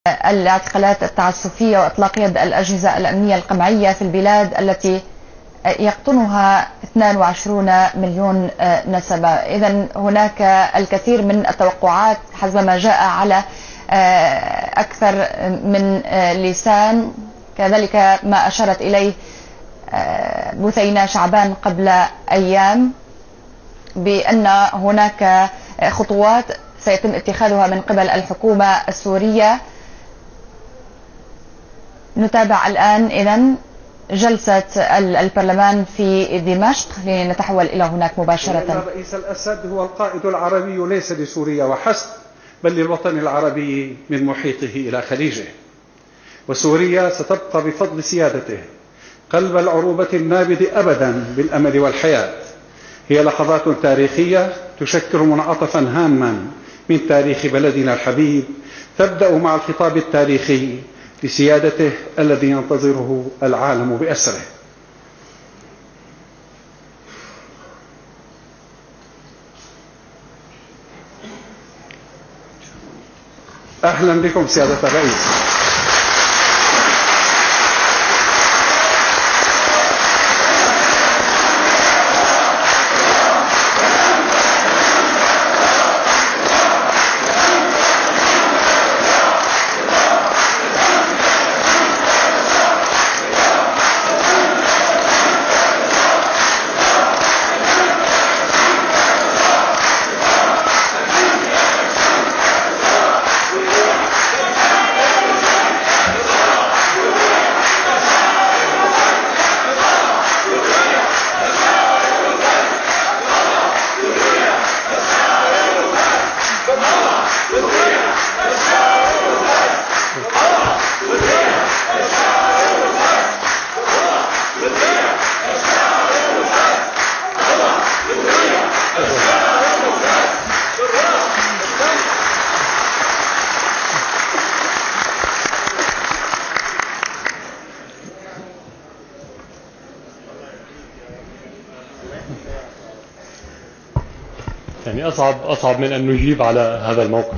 الاعتقالات التعسفية وإطلاق يد الأجهزة الأمنية القمعية في البلاد التي يقطنها 22 مليون نسمة. إذن هناك الكثير من التوقعات حسب ما جاء على أكثر من لسان، كذلك ما أشارت إليه بثينة شعبان قبل أيام بأن هناك خطوات سيتم اتخاذها من قبل الحكومة السورية. نتابع الآن إذن جلسة البرلمان في دمشق لنتحول إلى هناك مباشرة. الرئيس الأسد هو القائد العربي ليس لسوريا وحسب، بل للوطن العربي من محيطه إلى خليجه، وسوريا ستبقى بفضل سيادته قلب العروبة النابض أبدا بالأمل والحياة. هي لحظات تاريخية تشكل منعطفا هاما من تاريخ بلدنا الحبيب، تبدأ مع الخطاب التاريخي لسيادته الذي ينتظره العالم بأسره. أهلا بكم سيادة الرئيس. يعني أصعب من أن نجيب على هذا الموقف.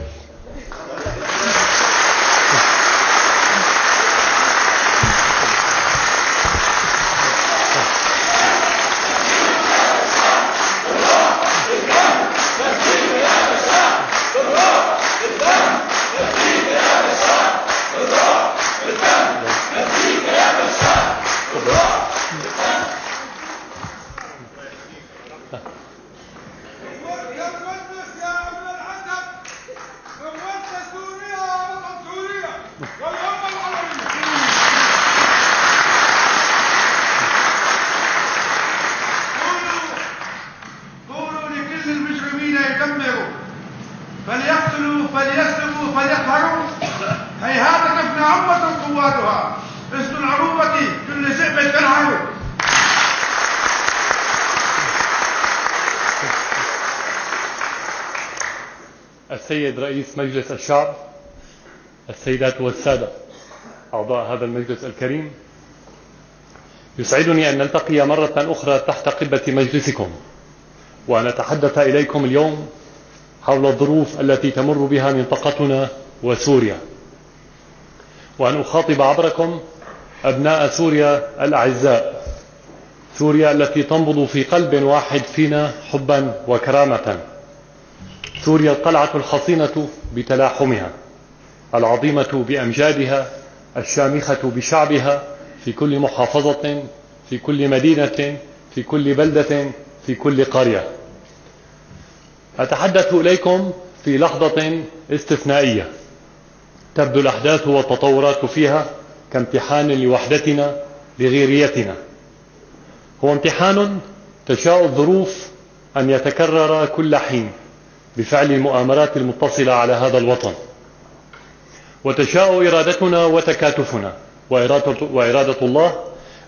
فليقتلوا فليسلبوا فليقهروا، هيهات تفنى عمة قواتها، اسم العروبة كل ذئب تنعر. السيد رئيس مجلس الشعب، السيدات والسادة أعضاء هذا المجلس الكريم، يسعدني أن نلتقي مرة أخرى تحت قبة مجلسكم وأن أتحدث إليكم اليوم حول الظروف التي تمر بها منطقتنا وسوريا، وأن أخاطب عبركم أبناء سوريا الأعزاء، سوريا التي تنبض في قلب واحد فينا حبا وكرامة، سوريا القلعة الحصينة بتلاحمها، العظيمة بأمجادها، الشامخة بشعبها في كل محافظة، في كل مدينة، في كل بلدة، في كل قرية. أتحدث إليكم في لحظة استثنائية تبدو الأحداث والتطورات فيها كامتحان لوحدتنا لغيريتنا. هو امتحان تشاء الظروف أن يتكرر كل حين بفعل المؤامرات المتصلة على هذا الوطن، وتشاء إرادتنا وتكاتفنا وإرادة الله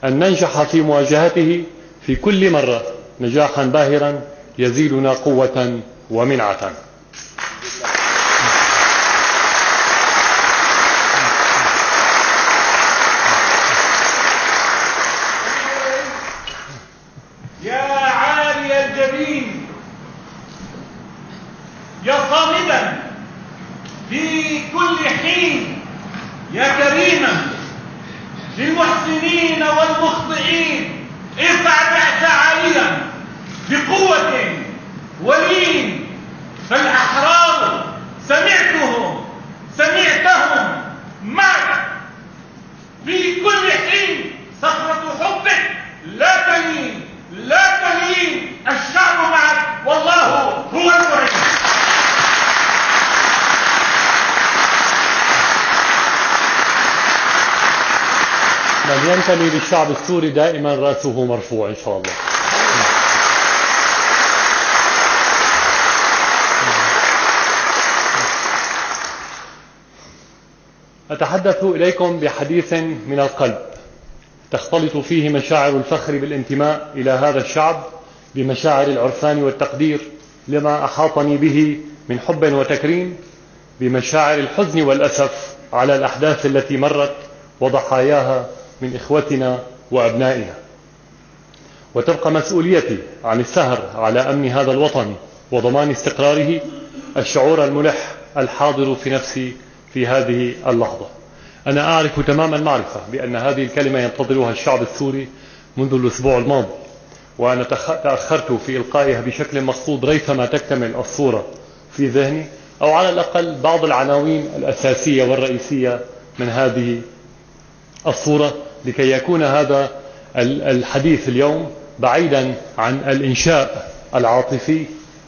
أن ننجح في مواجهته في كل مرة نجاحا باهرا يزيدنا قوة ومنعة. يا عالي الجبين، يا صامدا في كل حين رحيما للمحسنين والمخطئين. ارفع بعث عاليا بقوة ولين، فالأحرار سمعتهم معك في كل حين. صخرة حبك لا تلين، الشعب معك والله هو المعين. من ينتمي للشعب السوري دائما رأسه مرفوع إن شاء الله. أتحدث إليكم بحديث من القلب تختلط فيه مشاعر الفخر بالانتماء إلى هذا الشعب بمشاعر العرفان والتقدير لما أحاطني به من حب وتكريم، بمشاعر الحزن والأسف على الأحداث التي مرت وضحاياها من إخوتنا وأبنائنا. وتبقى مسؤوليتي عن السهر على أمن هذا الوطن وضمان استقراره الشعور الملح الحاضر في نفسي في هذه اللحظة. أنا أعرف تمام المعرفة بأن هذه الكلمة ينتظرها الشعب السوري منذ الأسبوع الماضي، وأنا تأخرت في إلقائها بشكل مقصود ريثما تكتمل الصورة في ذهني، أو على الأقل بعض العناوين الأساسية والرئيسية من هذه الصورة، لكي يكون هذا الحديث اليوم بعيدا عن الإنشاء العاطفي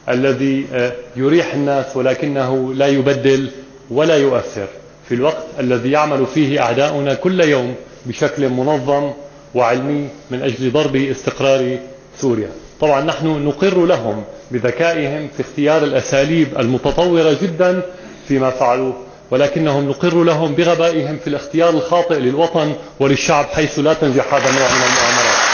الذي يريح الناس ولكنه لا يبدل ولا يؤثر في الوقت الذي يعمل فيه أعداؤنا كل يوم بشكل منظم وعلمي من أجل ضرب استقرار سوريا. طبعا نحن نقر لهم بذكائهم في اختيار الأساليب المتطورة جدا فيما فعلوا، ولكنهم نقر لهم بغبائهم في الاختيار الخاطئ للوطن وللشعب حيث لا تنجح هذا النوع من المؤامرات.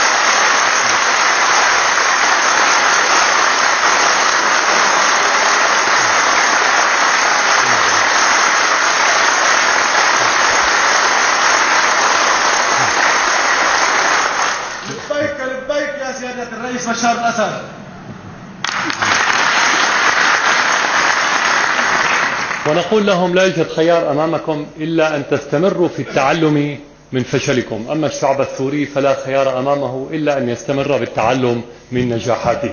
لبيك يا سيادة الرئيس بشار الأسد. ونقول لهم لا يوجد خيار أمامكم إلا أن تستمروا في التعلم من فشلكم، أما الشعب السوري فلا خيار أمامه إلا أن يستمر بالتعلم من نجاحاته.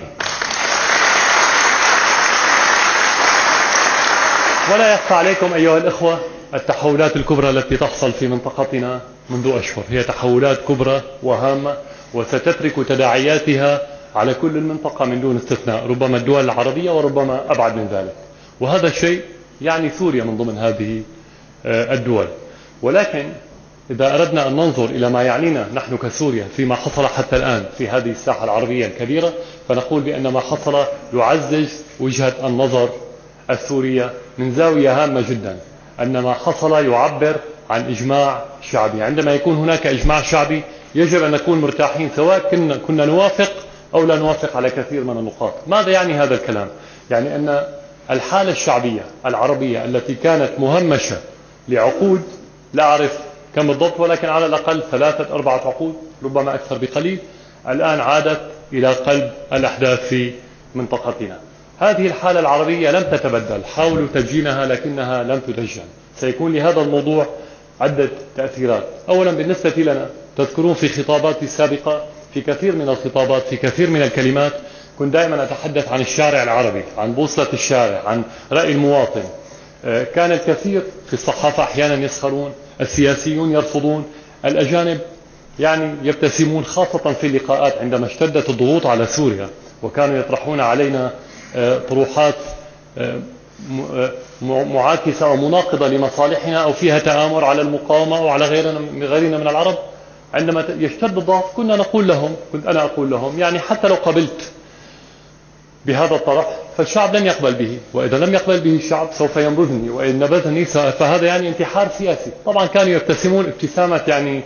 ولا يخفى عليكم أيها الإخوة التحولات الكبرى التي تحصل في منطقتنا منذ أشهر، هي تحولات كبرى وهامة وستترك تداعياتها على كل المنطقة من دون استثناء، ربما الدول العربية وربما أبعد من ذلك، وهذا الشيء يعني سوريا من ضمن هذه الدول. ولكن إذا أردنا أن ننظر إلى ما يعنينا نحن كسوريا فيما حصل حتى الآن في هذه الساحة العربية الكبيرة، فنقول بأن ما حصل يعزز وجهة النظر السورية من زاوية هامة جدا، أن ما حصل يعبر عن إجماع شعبي. عندما يكون هناك إجماع شعبي يجب أن نكون مرتاحين سواء كنا نوافق أو لا نوافق على كثير من النقاط. ماذا يعني هذا الكلام؟ يعني أن الحالة الشعبية العربية التي كانت مهمشة لعقود، لا أعرف كم بالضبط ولكن على الأقل 3-4 عقود ربما أكثر بقليل، الآن عادت إلى قلب الأحداث في منطقتنا. هذه الحالة العربية لم تتبدل، حاولوا تدجينها لكنها لم تدجن. سيكون لهذا الموضوع عدة تأثيرات. أولا بالنسبة لنا، تذكرون في خطاباتي السابقة في كثير من الخطابات في كثير من الكلمات كنت دائما أتحدث عن الشارع العربي، عن بوصلة الشارع، عن رأي المواطن. كان الكثير في الصحافة أحيانا يسخرون، السياسيون يرفضون، الأجانب يعني يبتسمون، خاصة في اللقاءات عندما اشتدت الضغوط على سوريا وكانوا يطرحون علينا طروحات معاكسة أو مناقضة لمصالحنا أو فيها تآمر على المقاومة أو على غيرنا من العرب. عندما يشتد الضغط كنت أنا أقول لهم يعني حتى لو قبلت بهذا الطرح فالشعب لن يقبل به، وإذا لم يقبل به الشعب سوف ينبذني، وإن نبذني فهذا يعني انتحار سياسي. طبعا كانوا يبتسمون ابتسامة يعني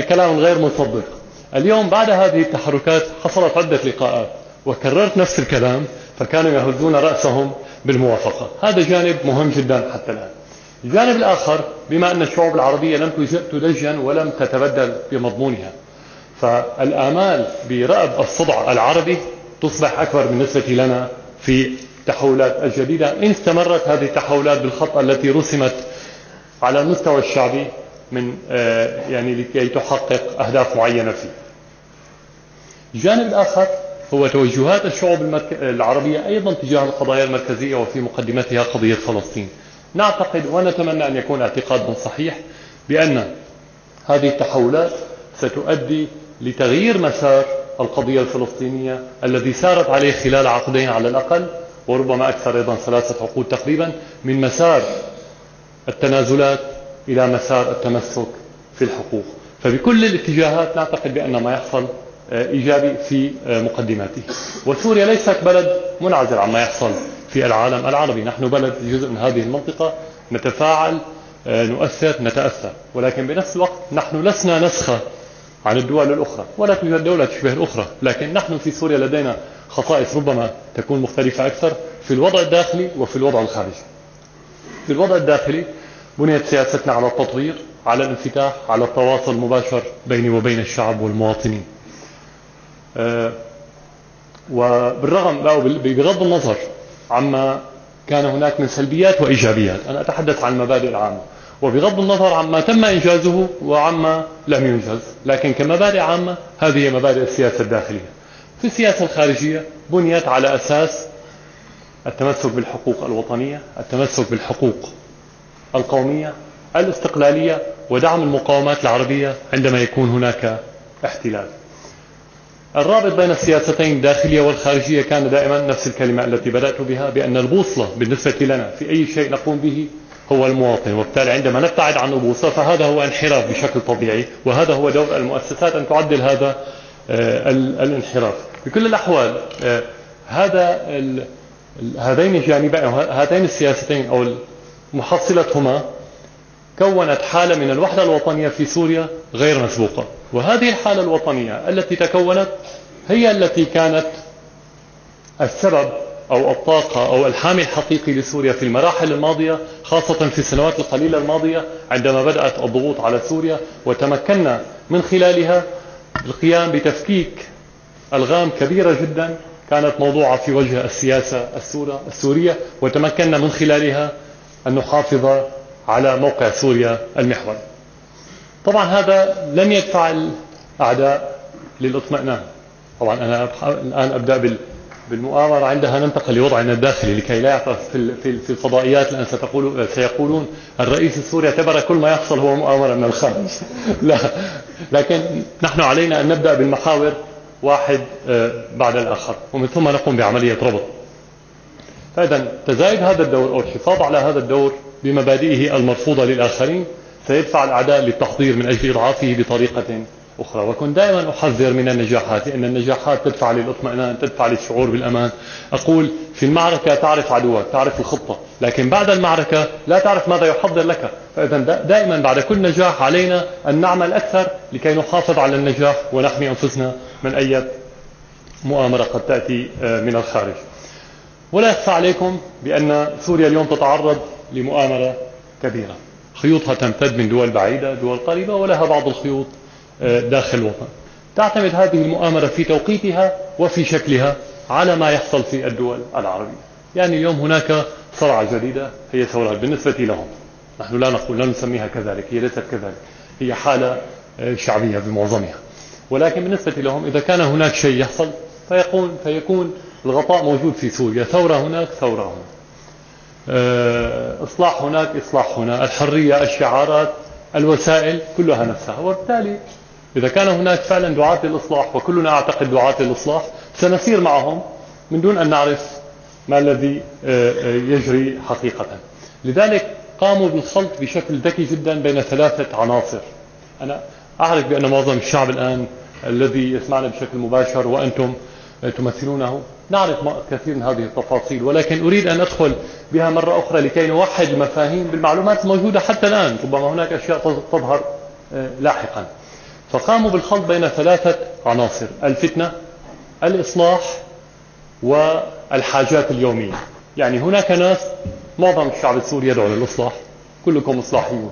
كلام غير مصدق. اليوم بعد هذه التحركات حصلت عدة لقاءات وكررت نفس الكلام، فكانوا يهزون رأسهم بالموافقة. هذا جانب مهم جدا حتى الآن. الجانب الآخر، بما أن الشعوب العربية لم تدجن ولم تتبدل بمضمونها، فالآمال برأب الصدع العربي تصبح أكبر بالنسبة لنا في التحولات الجديدة إن استمرت هذه التحولات بالخطة التي رسمت على المستوى الشعبي من يعني لكي تحقق أهداف معينة فيه. الجانب الآخر هو توجهات الشعوب العربية أيضا تجاه القضايا المركزية وفي مقدمتها قضية فلسطين. نعتقد ونتمنى أن يكون اعتقادنا صحيح بأن هذه التحولات ستؤدي لتغيير مسار القضية الفلسطينية الذي سارت عليه خلال عقدين على الأقل، وربما أكثر أيضا 3 عقود تقريبا، من مسار التنازلات إلى مسار التمسك في الحقوق. فبكل الاتجاهات نعتقد بأن ما يحصل إيجابي في مقدماته. وسوريا ليست بلد منعزل عما يحصل في العالم العربي، نحن بلد جزء من هذه المنطقة، نتفاعل، نؤثر، نتأثر، ولكن بنفس الوقت نحن لسنا نسخة عن الدول الأخرى، ولا توجد دولة تشبه الأخرى، لكن نحن في سوريا لدينا خصائص ربما تكون مختلفة أكثر في الوضع الداخلي وفي الوضع الخارجي. في الوضع الداخلي بنيت سياستنا على التطوير، على الانفتاح، على التواصل المباشر بيني وبين الشعب والمواطنين. وبالرغم أو بغض النظر عما كان هناك من سلبيات وإيجابيات، أنا أتحدث عن المبادئ العامة، وبغض النظر عما تم إنجازه وعما لم ينجز، لكن كمبادئ عامة هذه هي مبادئ السياسة الداخلية. في السياسة الخارجية بنيت على أساس التمسك بالحقوق الوطنية، التمسك بالحقوق القومية، الاستقلالية، ودعم المقاومات العربية عندما يكون هناك احتلال. الرابط بين السياستين الداخلية والخارجية كان دائما نفس الكلمة التي بدأت بها، بأن البوصلة بالنسبة لنا في أي شيء نقوم به هو المواطن، وبالتالي عندما نبتعد عن البوصلة فهذا هو انحراف بشكل طبيعي، وهذا هو دور المؤسسات أن تعدل هذا الانحراف. بكل الأحوال هذين الجانبين أو هاتين السياستين أو محصلتهما كونت حالة من الوحدة الوطنية في سوريا غير مسبوقة، وهذه الحالة الوطنية التي تكونت هي التي كانت السبب أو الطاقة أو الحامل الحقيقي لسوريا في المراحل الماضية، خاصة في السنوات القليلة الماضية عندما بدأت الضغوط على سوريا، وتمكنا من خلالها القيام بتفكيك ألغام كبيرة جدا كانت موضوعة في وجه السياسة السورية، وتمكنا من خلالها أن نحافظ على موقع سوريا المحوري. طبعا هذا لم يدفع الأعداء للاطمئنان. طبعا أنا الآن أبدأ بالمؤامرة، عندها ننتقل لوضعنا الداخلي لكي لا يعطف في الفضائيات، لأن سيقولون الرئيس السوري اعتبر كل ما يحصل هو مؤامرة من الخارج. لا، لكن نحن علينا أن نبدأ بالمحاور واحد بعد الآخر، ومن ثم نقوم بعملية ربط. فإذا تزايد هذا الدور أو الحفاظ على هذا الدور بمبادئه المرفوضة للآخرين سيدفع الأعداء للتحضير من أجل إضعافه بطريقة أخرى. وكنت دائما أحذر من النجاحات، لأن النجاحات تدفع للاطمئنان، تدفع للشعور بالأمان. أقول في المعركة تعرف عدوك، تعرف الخطة، لكن بعد المعركة لا تعرف ماذا يحضر لك. فإذا دائما بعد كل نجاح علينا أن نعمل أكثر لكي نحافظ على النجاح ونحمي أنفسنا من أي مؤامرة قد تأتي من الخارج. ولا يخفى عليكم بأن سوريا اليوم تتعرض لمؤامرة كبيرة، خيوطها تمتد من دول بعيدة، دول قريبة، ولها بعض الخيوط داخل الوطن. تعتمد هذه المؤامرة في توقيتها وفي شكلها على ما يحصل في الدول العربية. يعني اليوم هناك صرعة جديدة هي ثورة بالنسبة لهم، نحن لا نقول، لا نسميها كذلك، هي ليست كذلك، هي حالة شعبية بمعظمها. ولكن بالنسبة لهم إذا كان هناك شيء يحصل فيكون الغطاء موجود في سوريا، ثورة هناك، ثورة هنا، إصلاح هناك، إصلاح هنا، الحرية، الشعارات، الوسائل كلها نفسها. وبالتالي إذا كان هناك فعلا دعاة للإصلاح، وكلنا أعتقد دعاة للإصلاح، سنسير معهم من دون أن نعرف ما الذي يجري حقيقة. لذلك قاموا بالخلط بشكل ذكي جدا بين 3 عناصر. أنا أعرف بأن معظم الشعب الآن الذي يسمعنا بشكل مباشر وأنتم تمثلونه نعرف كثير من هذه التفاصيل، ولكن أريد أن أدخل بها مرة أخرى لكي نوحد المفاهيم بالمعلومات الموجودة حتى الآن، ربما هناك أشياء تظهر لاحقا. فقاموا بالخلط بين 3 عناصر: الفتنة، الإصلاح، والحاجات اليومية. يعني هناك ناس، معظم الشعب السوري يدعو للإصلاح، كلكم إصلاحيون،